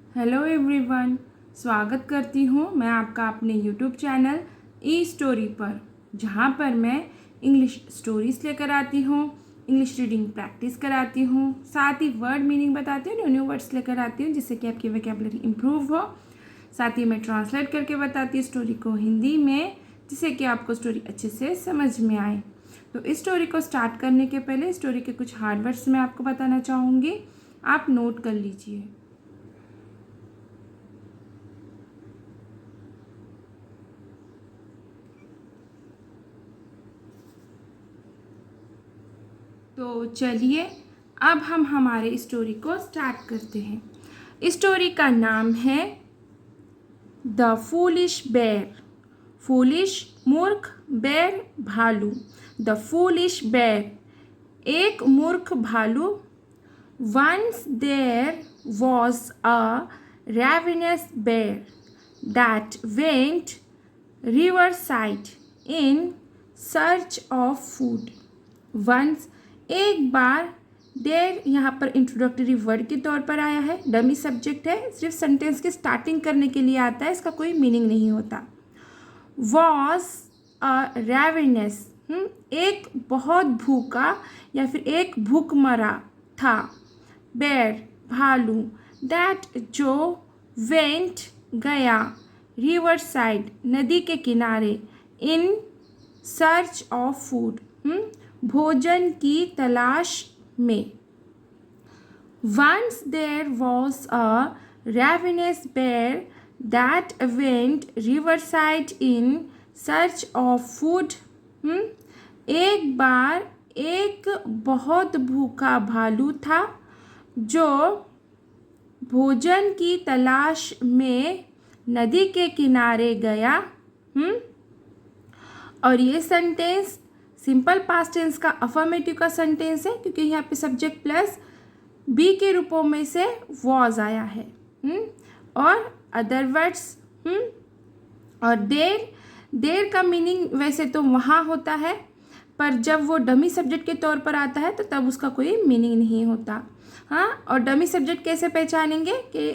Hello everyone, स्वागत करती हूँ मैं आपका अपने यूट्यूब चैनल ई स्टोरी पर, जहाँ पर मैं इंग्लिश स्टोरीज़ लेकर आती हूँ, इंग्लिश रीडिंग प्रैक्टिस कराती हूँ, साथ ही वर्ड मीनिंग बताती हूँ, न्यू न्यू वर्ड्स लेकर आती हूँ जिससे कि आपकी वोकैबुलरी इम्प्रूव हो। साथ ही मैं ट्रांसलेट करके बताती हूँ स्टोरी को हिंदी में, जिससे कि आपको स्टोरी अच्छे से समझ में आए। तो इस स्टोरी को स्टार्ट करने के पहले स्टोरी के कुछ हार्ड वर्ड्स मैं आपको बताना चाहूँगी, आप नोट कर लीजिए। तो चलिए अब हम हमारे स्टोरी को स्टार्ट करते हैं। स्टोरी का नाम है द फूलिश बेर। फूलिश मूर्ख, बेर भालू। द फूलिश बेर एक मूर्ख भालू। Once there was a ravenous bear that went riverside in search of food. Once एक बार, देर यहाँ पर इंट्रोडक्टरी वर्ड के तौर पर आया है, डमी सब्जेक्ट है, सिर्फ सेंटेंस के स्टार्टिंग करने के लिए आता है, इसका कोई मीनिंग नहीं होता। वॉज अ रैविनस, एक बहुत भूखा या फिर एक भूखमरा था। बेर भालू, दैट जो, वेंट गया, रिवर साइड नदी के किनारे, इन सर्च ऑफ फूड भोजन की तलाश में। Once there was a ravenous bear that went riverside in search of food. एक बार एक बहुत भूखा भालू था जो भोजन की तलाश में नदी के किनारे गया। और ये सेंटेंस सिंपल पास्ट टेंस का अफर्मेटिव का सेंटेंस है, क्योंकि यहाँ पे सब्जेक्ट प्लस बी के रूपों में से वॉज आया है। और अदर वर्ड्स, और देर का मीनिंग वैसे तो वहाँ होता है, पर जब वो डमी सब्जेक्ट के तौर पर आता है तो तब उसका कोई मीनिंग नहीं होता। हाँ, और डमी सब्जेक्ट कैसे पहचानेंगे कि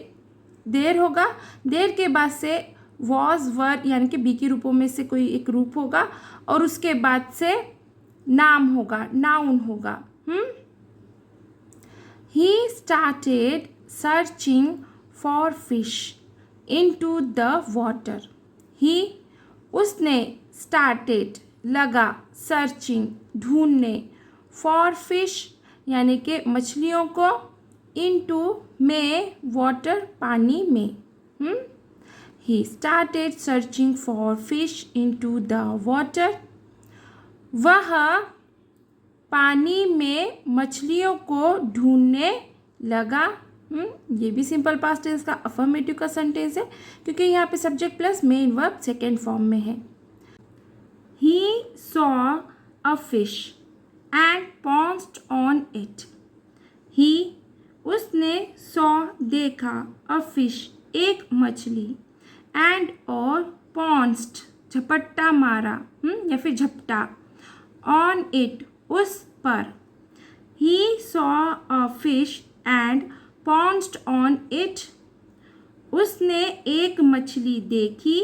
देर होगा, देर के बाद से वॉज वर यानी कि बी के रूपों में से कोई एक रूप होगा और उसके बाद से नाम होगा, नाउन होगा। He started searching for fish into the water. He, उसने, started, लगा, searching, ढूंढने, for fish यानी कि मछलियों को, into में, water पानी में। He started searching for fish into the water. वह पानी में मछलियों को ढूंढने लगा। ये भी सिंपल पास्ट टेंस का अफर्मेटिव का सेंटेंस है, क्योंकि यहाँ पे subject plus main verb second form में है। He saw a fish and pounced on it. He, उसने, saw देखा, a fish एक मछली, and और pounced झपट्टा मारा या फिर झपटा, on it उस पर। He saw a fish and pounced on it. उसने एक मछली देखी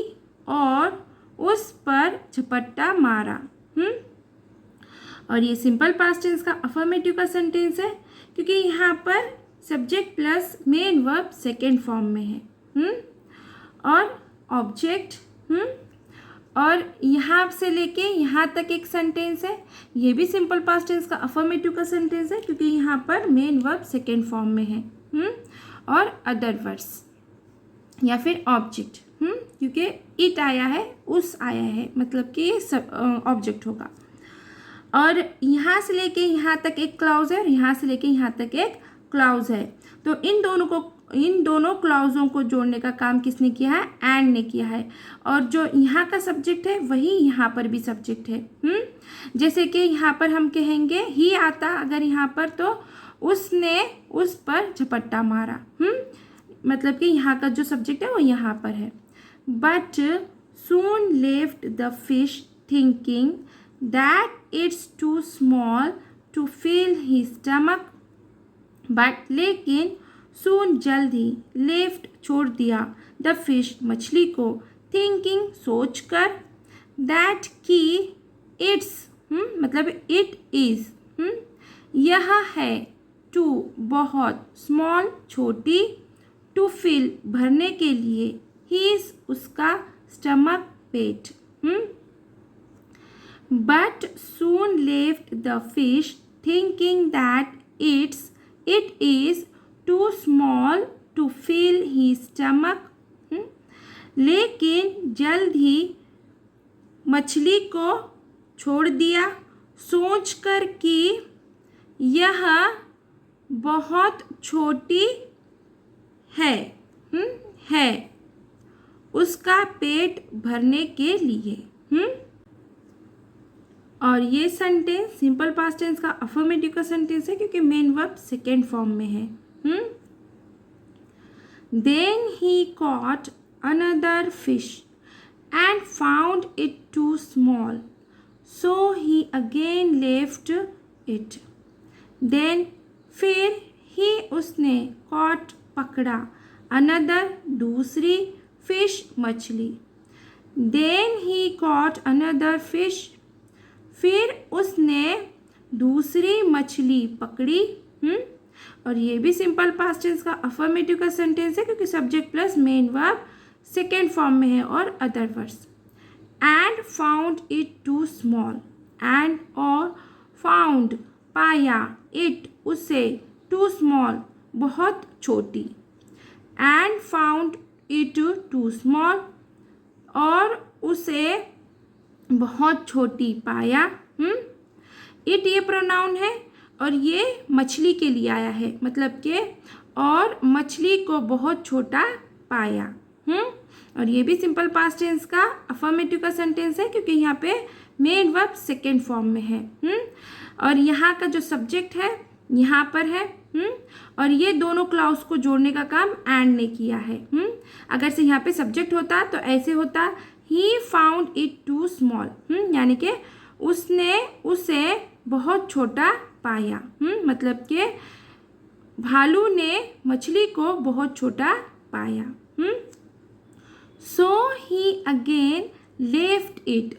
और उस पर झपट्टा मारा। और ये सिंपल पास्ट टेंस का अफर्मेटिव का सेंटेंस है, क्योंकि यहाँ पर subject plus main verb second form में है। और ऑब्जेक्ट, और यहाँ से लेके यहाँ तक एक सेंटेंस है, ये भी सिंपल पास्ट टेंस का अफर्मेटिव का सेंटेंस है, क्योंकि यहाँ पर मेन वर्ब सेकेंड फॉर्म में है। और अदर वर्ड्स या फिर ऑब्जेक्ट, क्योंकि इट आया है, उस आया है, मतलब कि ये सब ऑब्जेक्ट होगा। और यहाँ से लेके यहाँ तक एक क्लाउज है और यहाँ से लेके यहाँ तक एक क्लाउज है। तो इन दोनों क्लाउजों को जोड़ने का काम किसने किया है? एंड ने किया है। और जो यहाँ का सब्जेक्ट है वही यहाँ पर भी सब्जेक्ट है। जैसे कि यहाँ पर हम कहेंगे ही आता अगर यहाँ पर, तो उसने उस पर झपट्टा मारा। मतलब कि यहाँ का जो सब्जेक्ट है वो यहाँ पर है। But soon left the fish thinking that it's too small to fill his stomach. But लेकिन सून जल्द ही, लेफ्ट छोड़ दिया, द फिश मछली को, थिंकिंग सोच कर, दैट कि इट्स मतलब इट इज़ यह है, टू बहुत, स्मॉल छोटी, टू फिल भरने के लिए, हीज उसका, स्टमक पेट। But soon left the fish thinking that it is too small to fill he stomach. लेकिन जल्द ही मछली को छोड़ दिया, सोच कर कि यह बहुत छोटी है उसका पेट भरने के लिए। और ये सेंटेंस सिंपल पास्ट टेंस का अफर्मेटिव का सेंटेंस है क्योंकि मेन वर्ब सेकेंड फॉर्म में है। Then he caught another fish and found it too small, so he again left it. Then फिर ही उसने कॉट पकड़ा, अनदर दूसरी, फिश मछली। Then he caught another fish, फिर उसने दूसरी मछली पकड़ी। और ये भी सिंपल पास्ट टेंस का अफर्मेटिव का सेंटेंस है क्योंकि subject plus main verb second form में है। और other words, and found it too small, and और फाउंड पाया, इट उसे, टू स्मॉल बहुत छोटी, and found it too small और उसे बहुत छोटी पाया। इट ये प्रोनाउन है और ये मछली के लिए आया है, मतलब कि और मछली को बहुत छोटा पाया। और ये भी सिंपल पास्ट टेंस का अफर्मेटिव का सेंटेंस है क्योंकि यहाँ पे मेन वर्ब सेकेंड फॉर्म में है। और यहाँ का जो सब्जेक्ट है यहाँ पर है। और ये दोनों क्लाउज को जोड़ने का काम एंड ने किया है। अगर से यहाँ पे सब्जेक्ट होता तो ऐसे होता, he found it too small, यानी कि उसने उसे बहुत छोटा पाया। मतलब कि भालू ने मछली को बहुत छोटा पाया। सो ही अगेन लेफ्ट इट,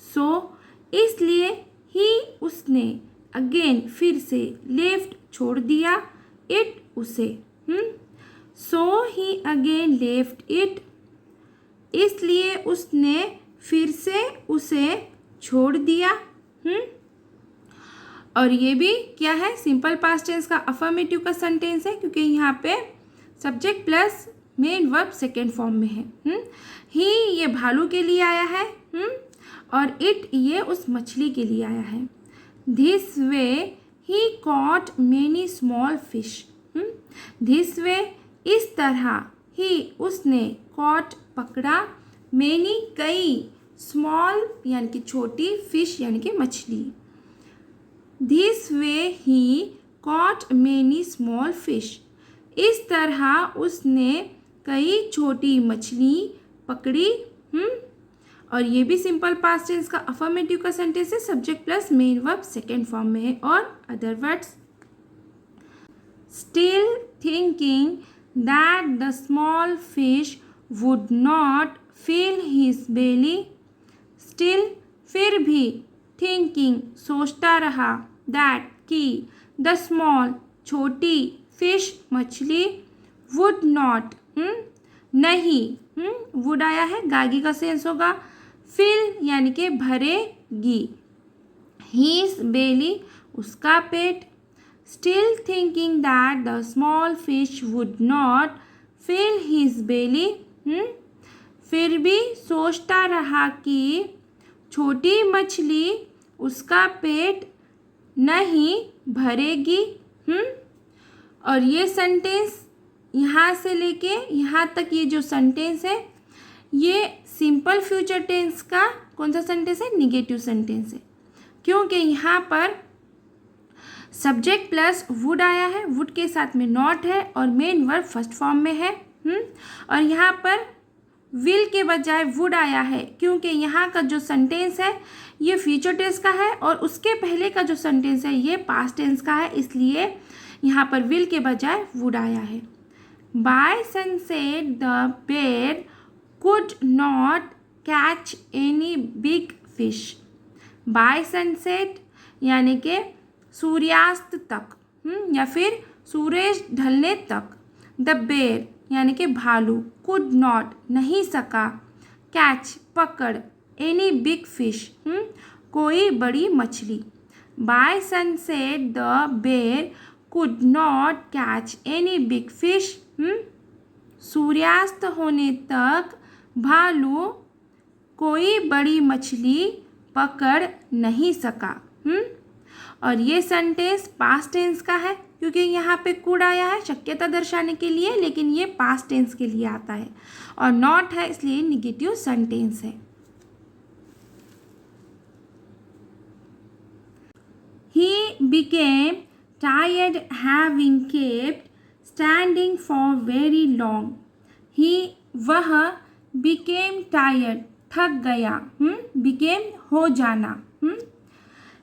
सो इसलिए ही उसने, अगेन फिर से, लेफ्ट छोड़ दिया, इट उसे। सो ही अगेन लेफ्ट इट, इसलिए उसने फिर से उसे छोड़ दिया। और ये भी क्या है, सिंपल पास्ट टेंस का अफर्मेटिव का सेंटेंस है क्योंकि यहाँ पे subject plus main verb second form में है। ही ये भालू के लिए आया है और इट ये उस मछली के लिए आया है। This way he caught many small fish, this way इस तरह, ही उसने, कॉट पकड़ा, मेनी कई, स्मॉल यानी कि छोटी, फिश यानी कि मछली। This way he caught many small fish, इस तरह उसने कई छोटी मछली पकड़ी। और ये भी सिंपल पास्ट टेंस का अफर्मेटिव का सेंटेंस है, subject plus main verb second form में है। और other words, still thinking that the small fish would not fill his belly, still फिर भी, थिंकिंग सोचता रहा, दैट कि, द स्मॉल छोटी, फिश मछली, वुड नॉट नहीं, वुड आया है, गागी का सेंस होगा, फिल यानी कि भरेगी, हिज बेली उसका पेट। Still thinking that the small fish would not fill his belly, फिर भी सोचता रहा कि छोटी मछली उसका पेट नहीं भरेगी। और ये सेंटेंस यहाँ से लेके यहाँ तक, ये जो सेंटेंस है ये सिंपल फ्यूचर टेंस का कौन सा सेंटेंस है, निगेटिव सेंटेंस है क्योंकि यहाँ पर सब्जेक्ट प्लस वुड आया है, वुड के साथ में नॉट है और मेन वर्ब फर्स्ट फॉर्म में है। और यहाँ पर विल के बजाय वुड आया है क्योंकि यहाँ का जो सेंटेंस है ये फ्यूचर टेंस का है और उसके पहले का जो सेंटेंस है ये पास्ट टेंस का है, इसलिए यहाँ पर विल के बजाय वुड आया है। By sunset the bear could not catch any big fish. By sunset यानी कि सूर्यास्त तक, या फिर सूरज ढलने तक। द बेयर यानी कि भालू, कुड नॉट नहीं सका, कैच पकड़, एनी बिग फिश कोई बड़ी मछली। By sunset the bear could not catch any big fish. सूर्यास्त होने तक भालू कोई बड़ी मछली पकड़ नहीं सका। और ये सेंटेंस पास्ट टेंस का है क्योंकि यहाँ पे कुड आया है शक्यता दर्शाने के लिए, लेकिन ये पास्ट टेंस के लिए आता है, और नॉट है इसलिए निगेटिव सेंटेंस है। He became tired having kept standing for very long. वह became tired थक गया, became हो जाना।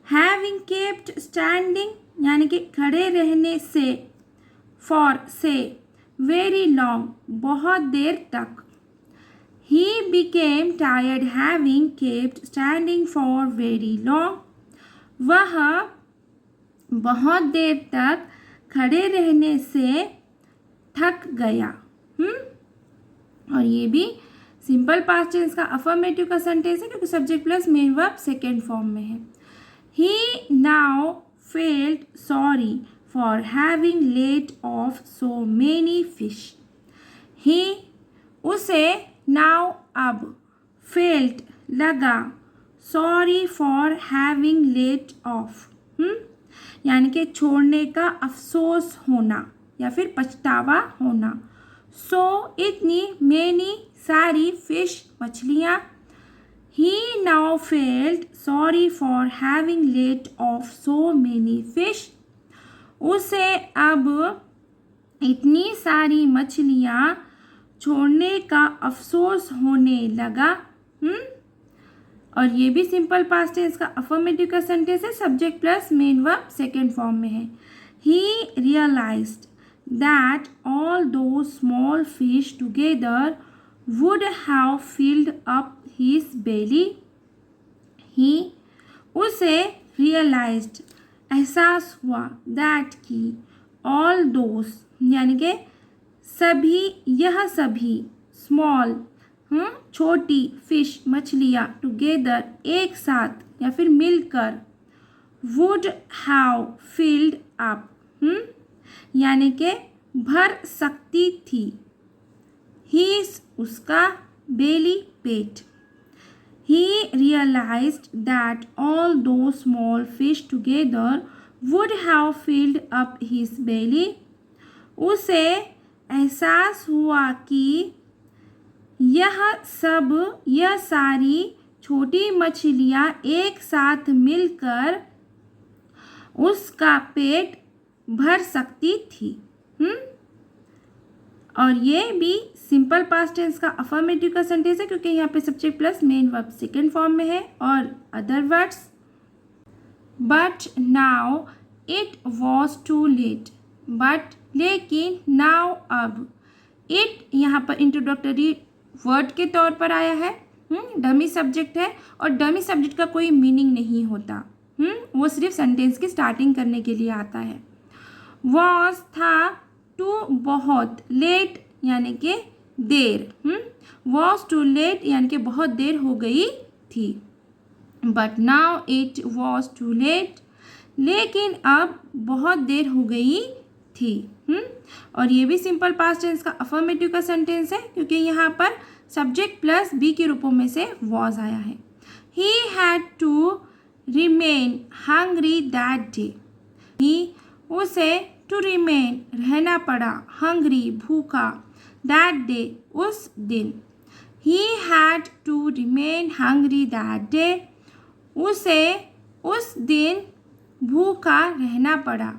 Having kept standing यानी कि खड़े रहने से, for से, very long बहुत देर तक। He became tired having kept standing for very long. वह बहुत देर तक खड़े रहने से थक गया। और ये भी सिंपल पास्ट टेंस का अफर्मेटिव का सेंटेंस है क्योंकि subject plus main verb second form में है। He now felt sorry for having let off so many fish. He उसे now अब felt लगा sorry for having let off यानी कि छोड़ने का अफसोस होना या फिर पछतावा होना। सो इतनी, मैनी सारी, फिश मछलियाँ। He now felt sorry for having let off so many fish. उसे अब इतनी सारी मछलियाँ छोड़ने का अफसोस होने लगा। और ये भी सिंपल पास्ट टेंस का अफर्मेटिव का सेंटेंस है, subject plus main verb second form में है। He realized that all those small fish together would have filled up his belly. He उसे realized एहसास हुआ, that की, all those यानी कि सभी, यह सभी, small छोटी, फिश मछलियाँ, टुगेदर एक साथ या फिर मिलकर, वुड हैव फिल्ड अप यानी कि भर सकती थी, हीज उसका, बेली पेट। He realized that all those small fish together would have filled up his belly. उसे एहसास हुआ कि यह सारी छोटी मछलियाँ एक साथ मिलकर उसका पेट भर सकती थी। और ये भी सिंपल पास्ट टेंस का अफर्मेटिव का सेंटेंस है क्योंकि यहाँ पे subject plus main verb second form में है। और other words, but now it was too late, but लेकिन, नाउ अब, इट यहाँ पर इंट्रोडक्टरी वर्ड के तौर पर आया है, डमी सब्जेक्ट है और डमी सब्जेक्ट का कोई मीनिंग नहीं होता, वो सिर्फ सेंटेंस की स्टार्टिंग करने के लिए आता है। वॉज था, टू बहुत, लेट यानी कि देर, वॉज टू लेट यानी कि बहुत देर हो गई थी। But now it was too late, लेकिन अब बहुत देर हो गई थी। और ये भी सिंपल पास्ट टेंस का अफर्मेटिव का सेंटेंस है क्योंकि यहाँ पर सब्जेक्ट प्लस बी के रूपों में से वॉज आया है। He had to remain hungry that day, he उसे, टू रिमेन रहना पड़ा, हंग्री भूखा, दैट डे उस दिन। He had to remain hungry that day, उसे उस दिन भूखा रहना पड़ा।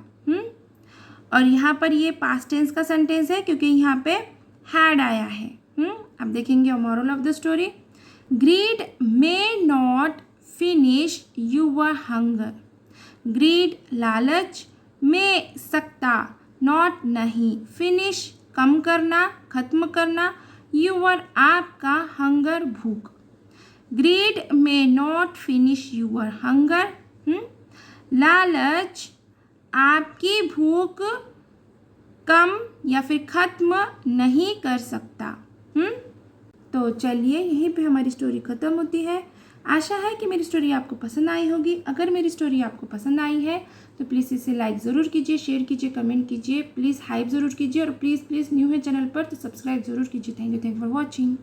और यहाँ पर ये पास्ट टेंस का सेंटेंस है क्योंकि यहाँ पे हैड आया है। अब देखेंगे moral of the story. Greed may not finish your hunger, greed लालच, में सकता, नॉट नहीं, फिनिश कम करना, खत्म करना, योर आपका, हंगर भूख। ग्रीड में नॉट फिनिश योर हंगर, लालच आपकी भूख कम या फिर खत्म नहीं कर सकता। तो चलिए यहीं पे हमारी स्टोरी ख़त्म होती है। आशा है कि मेरी स्टोरी आपको पसंद आई होगी। अगर मेरी स्टोरी आपको पसंद आई है तो प्लीज़ इसे लाइक ज़रूर कीजिए, शेयर कीजिए, कमेंट कीजिए, प्लीज़ हाइप ज़रूर कीजिए और प्लीज़ न्यू है चैनल पर तो सब्सक्राइब ज़रूर कीजिए। Thank you for watching.